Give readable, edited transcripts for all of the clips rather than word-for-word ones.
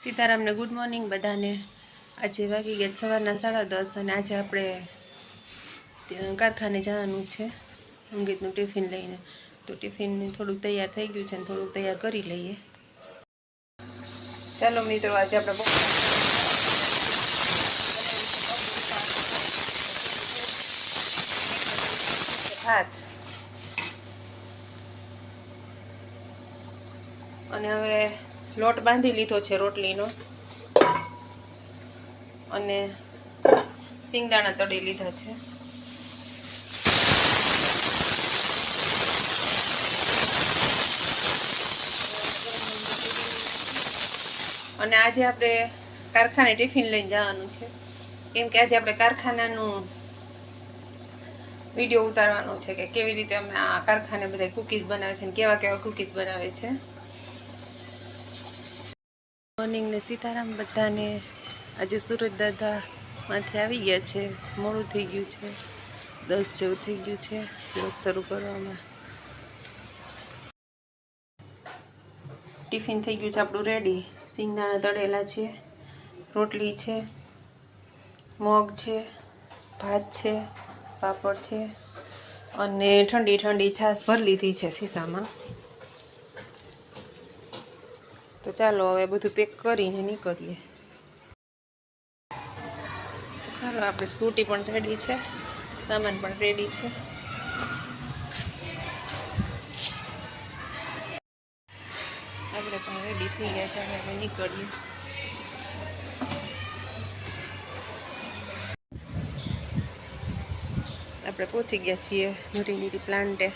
सीताराम ने good morning बधाने। आज वागी गया सवारना 10:30 અને આજે આપણે કારખાને જવાનું છે અંકિતનું ટિફિન લઈને। તો ટિફિન થોડુંક તૈયાર થઈ ગયું છે અને થોડુંક તૈયાર કરી લઈએ। ચાલો મિત્રો, આજે આપણે ભાત અને હવે લોટ બાંધી લીધો છે રોટલીનો અને સિંગદાણા તળી લીધા છે। અને આજે આપણે કારખાને ટિફિન લઈને જવાનું છે, કેમ કે આજે આપણે કારખાનાનું વિડીયો ઉતારવાનો છે કે કેવી રીતે અમે આ કારખાને બધા કૂકીઝ બનાવે છે અને કેવા કેવા કૂકીઝ બનાવે છે। મોર્નિંગ ને સીતારામ બધાને। આજે સુરત દાદામાંથી આવી ગયા છે, મોડું થઈ ગયું છે, 10 જેવું થઈ ગયું છે બ્લોગ શરૂ કરવામાં। ટિફિન થઈ ગયું છે આપણું રેડી। સિંગદાણા તળેલા છે, રોટલી છે, મગ છે, ભાત છે, પાપડ છે અને ઠંડી ઠંડી છાશ ભરી લીધી છે શીશામાં। તો ચાલો હવે બધું પેક કરીને નીકળીએ। તો ચાલો, આપણે સ્કૂટી પણ રેડી છે, સામાન પણ રેડી છે। આપણે પણ રેડી થઈ ગયા છે, આપણે નીકળીએ। આપણે પહોંચી ગયા છીએ નરીનીરી પ્લાન્ટે।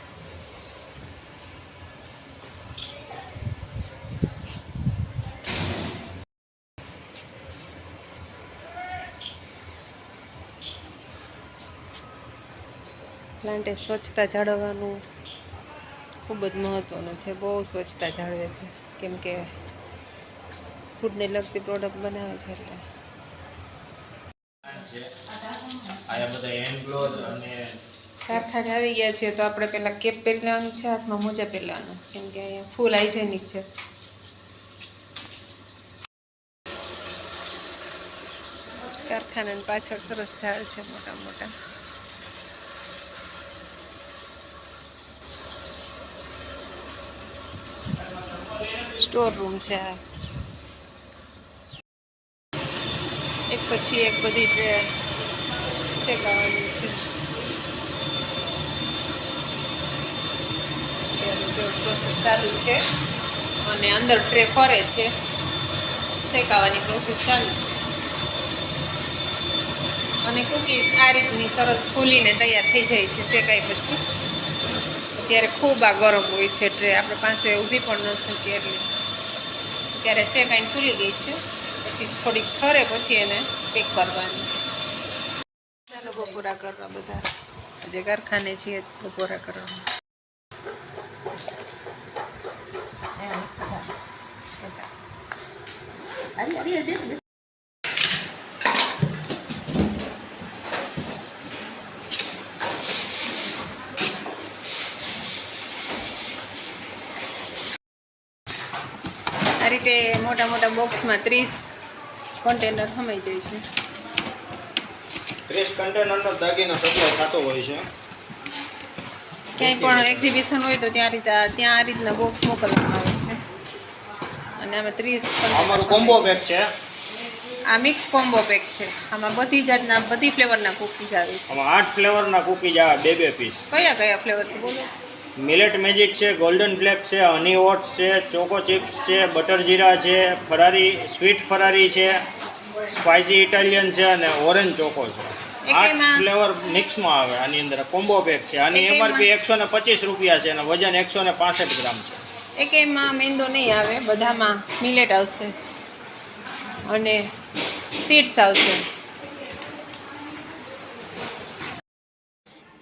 પ્લાન્ટે સ્વચ્છતા જાળવવાનું ખૂબ જ મહત્ત્વનું છે, બહુ સ્વચ્છતા જાળવે છે, કેમ કે ફૂડને લગતી પ્રોડક્ટ બનાવે છે એટલે। કારખાને આવી ગયા છે તો આપણે પહેલાં કેપ પહેરી લેવાનું છે, હાથમાં મોજા પહેરવાનું, કેમ કે અહીંયા ફૂલ હાઇજેનિક છે। કારખાનાની પાછળ સરસ ઝાડ છે મોટા મોટા। સ્ટોર રૂમ છે આ। એક પછી એક બધી ટ્રે શેકાવાની છે। પ્રોસેસ ચાલુ છે અને અંદર ટ્રે ફરે છે, શેકાવાની પ્રોસેસ ચાલુ છે। અને કૂકીઝ આ રીતની સરસ ફૂલીને તૈયાર થઈ જાય છે શેકાઈ પછી। ત્યારે ખૂબ આ ગરમ હોય છે ટ્રે, આપણે પાસે ઊભી પણ ન શકીએ એટલે। ત્યારે શેકાઈને ફૂલી ગઈ છે, પછી થોડીક ઠરે પછી એને પેક કરવાની। ચાલો બપોરા કરવા બધા, આજે કારખાને છીએ બપોરા કરવા। આ રીતે મોટા મોટા બોક્સમાં 30 કન્ટેનર સમાઈ જાય છે। 30 કન્ટેનરનો દાગીનો સપ્લાય થતો હોય છે। ક્યાંય પણ એક્ઝિબિશન હોય તો ત્યાં આ રીતના બોક્સ મોકલવામાં આવે છે અને આમાં 30 અમારું કોમ્બો પેક છે। આ મિક્સ કોમ્બો પેક છે, આમાં બધી જાતના બધી ફ્લેવરના કૂકીઝ આવે છે। આમાં 8 ફ્લેવરના કૂકીઝ આવે, 2 પીસ। કયા કયા ફ્લેવર છે બોલો? મિલેટ મેજિક છે, ગોલ્ડન ફ્લેક છે, હની ઓટ્સ છે, ચોકો ચિપ્સ છે, બટર જીરા છે, ફરારી સ્વીટ ફરારી છે, સ્પાઇસી ઇટાલિયન છે અને ઓરેન્જ ચોકો છે। 8 ફ્લેવર મિક્સમાં આવે આની અંદર કોમ્બો પેક છે। આની એમઆરપી 125 રૂપિયા છે અને વજન 165 ગ્રામ છે। એકેયમાં મેંદો નહીં આવે, બધામાં મિલેટ આવશે અને સીડ્સ આવશે।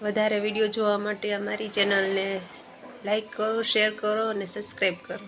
વધારે વિડીયો જોવા માટે અમારી ચેનલને લાઈક કરો, શેર કરો અને સબસ્ક્રાઈબ કરો।